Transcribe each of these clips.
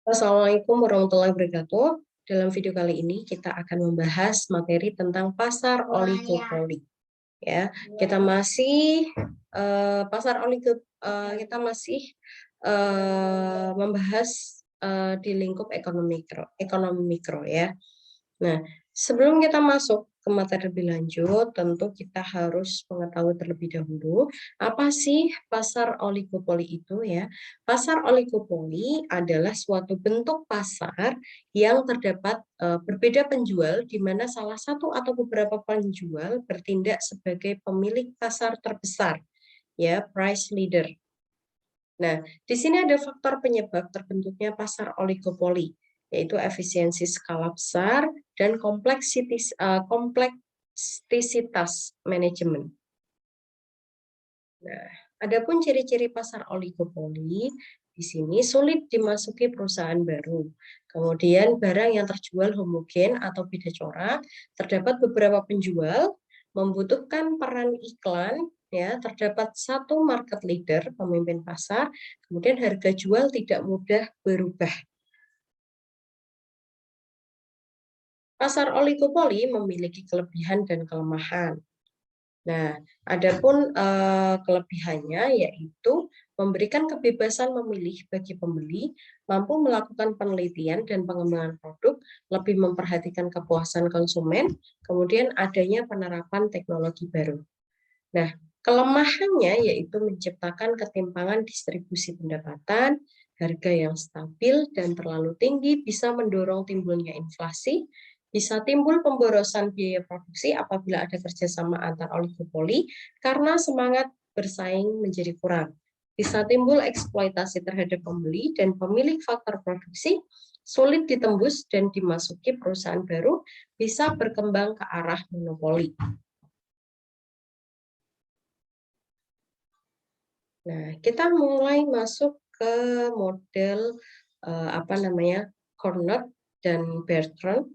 Assalamualaikum warahmatullahi wabarakatuh. Dalam video kali ini kita akan membahas materi tentang pasar oligopoli. Ya, kita masih kita masih membahas di lingkup ekonomi mikro ya. Nah, sebelum kita masuk ke materi lebih lanjut, tentu kita harus mengetahui terlebih dahulu apa sih pasar oligopoli itu ya. Pasar oligopoli adalah suatu bentuk pasar yang terdapat berbeda penjual di mana salah satu atau beberapa penjual bertindak sebagai pemilik pasar terbesar ya, price leader. Nah, di sini ada faktor penyebab terbentuknya pasar oligopoli, yaitu efisiensi skala besar dan kompleksitas manajemen. Nah, adapun ciri-ciri pasar oligopoli, di sini sulit dimasuki perusahaan baru. Kemudian barang yang terjual homogen atau beda corak, terdapat beberapa penjual, membutuhkan peran iklan, ya, terdapat satu market leader, pemimpin pasar, kemudian harga jual tidak mudah berubah. Pasar oligopoli memiliki kelebihan dan kelemahan. Nah, adapun kelebihannya yaitu memberikan kebebasan memilih bagi pembeli, mampu melakukan penelitian dan pengembangan produk, lebih memperhatikan kepuasan konsumen, kemudian adanya penerapan teknologi baru. Nah, kelemahannya yaitu menciptakan ketimpangan distribusi pendapatan, harga yang stabil dan terlalu tinggi bisa mendorong timbulnya inflasi, bisa timbul pemborosan biaya produksi apabila ada kerjasama antar oligopoli karena semangat bersaing menjadi kurang. Bisa timbul eksploitasi terhadap pembeli dan pemilik faktor produksi, sulit ditembus dan dimasuki perusahaan baru, bisa berkembang ke arah monopoli. Nah, kita mulai masuk ke model Carnot dan Bertrand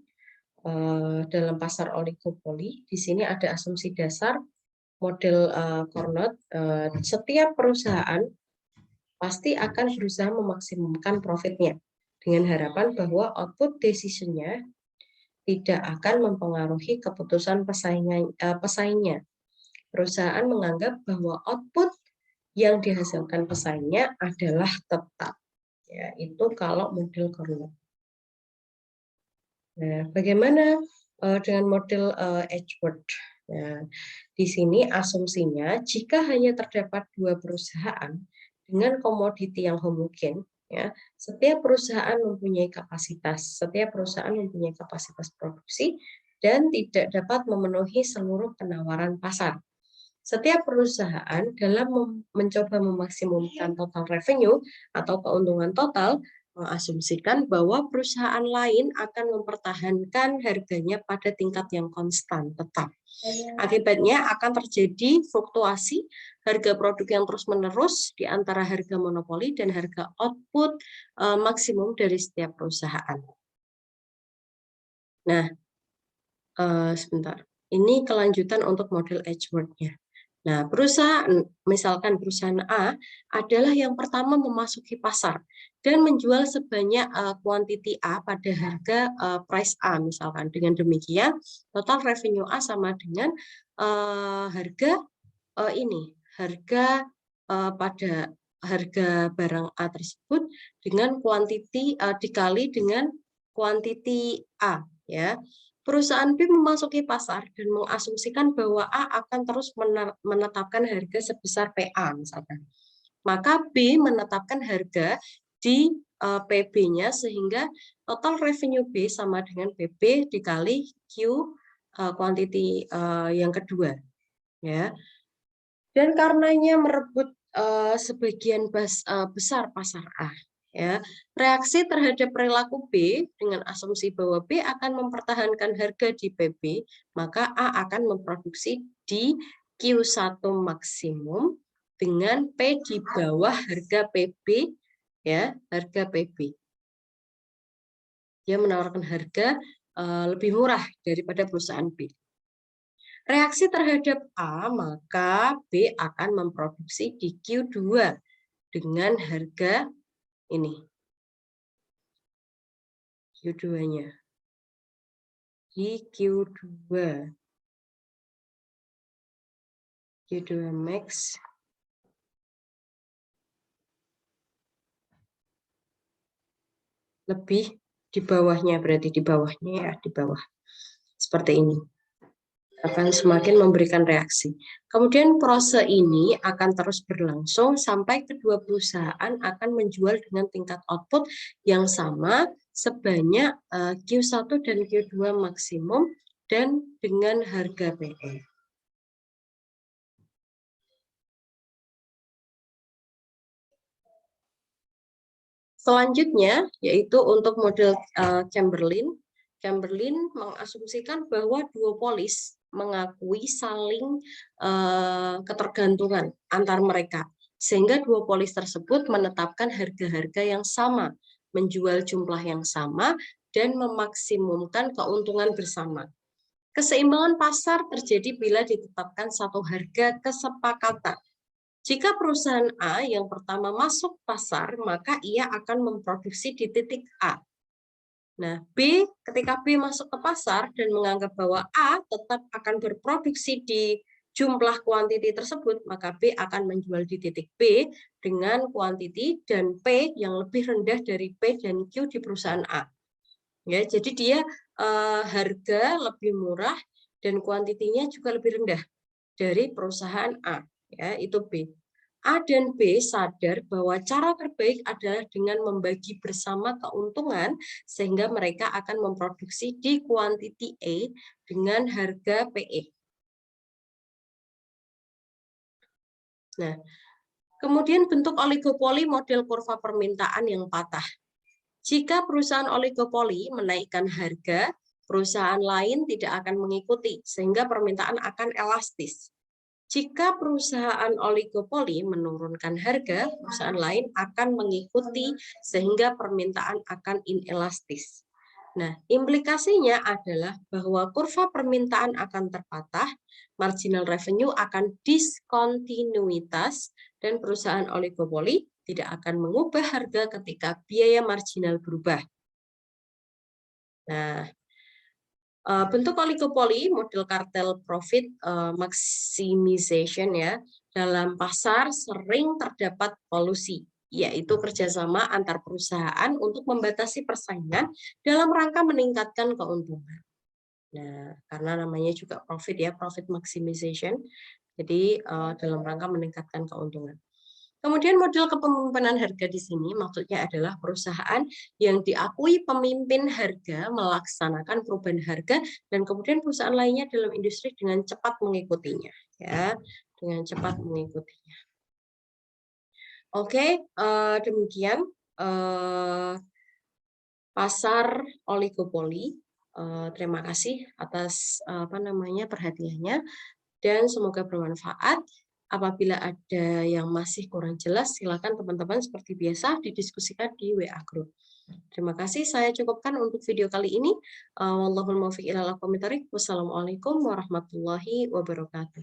dalam pasar oligopoli. Di sini ada asumsi dasar model Carnot. Setiap perusahaan pasti akan berusaha memaksimumkan profitnya dengan harapan bahwa output decision-nya tidak akan mempengaruhi keputusan pesaingnya. Perusahaan menganggap bahwa output yang dihasilkan pesaingnya adalah tetap. Ya, itu kalau model Carnot. Nah, bagaimana dengan model Edgeworth? Nah, di sini asumsinya jika hanya terdapat dua perusahaan dengan komoditi yang homogen, ya, setiap perusahaan mempunyai kapasitas produksi dan tidak dapat memenuhi seluruh penawaran pasar. Setiap perusahaan dalam mencoba memaksimumkan total revenue atau keuntungan total mengasumsikan bahwa perusahaan lain akan mempertahankan harganya pada tingkat yang konstan tetap. Akibatnya akan terjadi fluktuasi harga produk yang terus-menerus di antara harga monopoli dan harga output maksimum dari setiap perusahaan. Nah, sebentar. Ini kelanjutan untuk model Edgeworth-nya. Nah, misalkan perusahaan A adalah yang pertama memasuki pasar dan menjual sebanyak kuantiti A pada harga price A misalkan. Dengan demikian, total revenue A sama dengan harga pada harga barang A tersebut dengan kuantiti dikali dengan kuantiti A, ya. Perusahaan B memasuki pasar dan mengasumsikan bahwa A akan terus menetapkan harga sebesar PA misalkan. Maka B menetapkan harga di PB-nya sehingga total revenue B sama dengan PB dikali Q kuantiti yang kedua, ya. Dan karenanya merebut sebagian besar pasar A. Ya, reaksi terhadap perilaku B dengan asumsi bahwa B akan mempertahankan harga di PB, maka A akan memproduksi di Q1 maksimum dengan P di bawah harga PB, ya, harga PB. Dia menawarkan harga lebih murah daripada perusahaan B. Reaksi terhadap A, maka B akan memproduksi di Q2 dengan harga ini. Q2-nya. Di Q2 max lebih di bawahnya, berarti di bawahnya ya, di bawah. Seperti ini. Akan semakin memberikan reaksi. Kemudian proses ini akan terus berlangsung sampai kedua perusahaan akan menjual dengan tingkat output yang sama sebanyak Q1 dan Q2 maksimum dan dengan harga PE. Selanjutnya yaitu untuk model Chamberlain. Chamberlain mengasumsikan bahwa duopolis mengakui saling ketergantungan antar mereka, sehingga duopolis tersebut menetapkan harga-harga yang sama, menjual jumlah yang sama, dan memaksimumkan keuntungan bersama. Keseimbangan pasar terjadi bila ditetapkan satu harga kesepakatan. Jika perusahaan A yang pertama masuk pasar, maka ia akan memproduksi di titik A. Nah, ketika B masuk ke pasar dan menganggap bahwa A tetap akan berproduksi di jumlah kuantiti tersebut, maka B akan menjual di titik B dengan kuantiti dan P yang lebih rendah dari P dan Q di perusahaan A. Ya, jadi dia harga lebih murah dan kuantitinya juga lebih rendah dari perusahaan A. Ya, itu B. A dan B sadar bahwa cara terbaik adalah dengan membagi bersama keuntungan sehingga mereka akan memproduksi di kuantiti A dengan harga PE. Nah, kemudian bentuk oligopoli model kurva permintaan yang patah. Jika perusahaan oligopoli menaikkan harga, perusahaan lain tidak akan mengikuti sehingga permintaan akan elastis. Jika perusahaan oligopoli menurunkan harga, perusahaan lain akan mengikuti sehingga permintaan akan inelastis. Nah, implikasinya adalah bahwa kurva permintaan akan terpatah, marginal revenue akan diskontinuitas, dan perusahaan oligopoli tidak akan mengubah harga ketika biaya marginal berubah. Nah, bentuk oligopoli model kartel profit maximization ya dalam pasar sering terdapat kolusi, yaitu kerjasama antar perusahaan untuk membatasi persaingan dalam rangka meningkatkan keuntungan. Nah, karena namanya juga profit ya, profit maximization, jadi dalam rangka meningkatkan keuntungan. Kemudian model kepemimpinan harga di sini maksudnya adalah perusahaan yang diakui pemimpin harga melaksanakan perubahan harga dan kemudian perusahaan lainnya dalam industri dengan cepat mengikutinya, ya, dengan cepat mengikutinya. Oke, demikian pasar oligopoli. Terima kasih atas perhatiannya dan semoga bermanfaat. Apabila ada yang masih kurang jelas, silakan teman-teman seperti biasa didiskusikan di WA Group. Terima kasih, saya cukupkan untuk video kali ini. Wallahul muwaffiq ila aqwamit thoriq. Wassalamualaikum warahmatullahi wabarakatuh.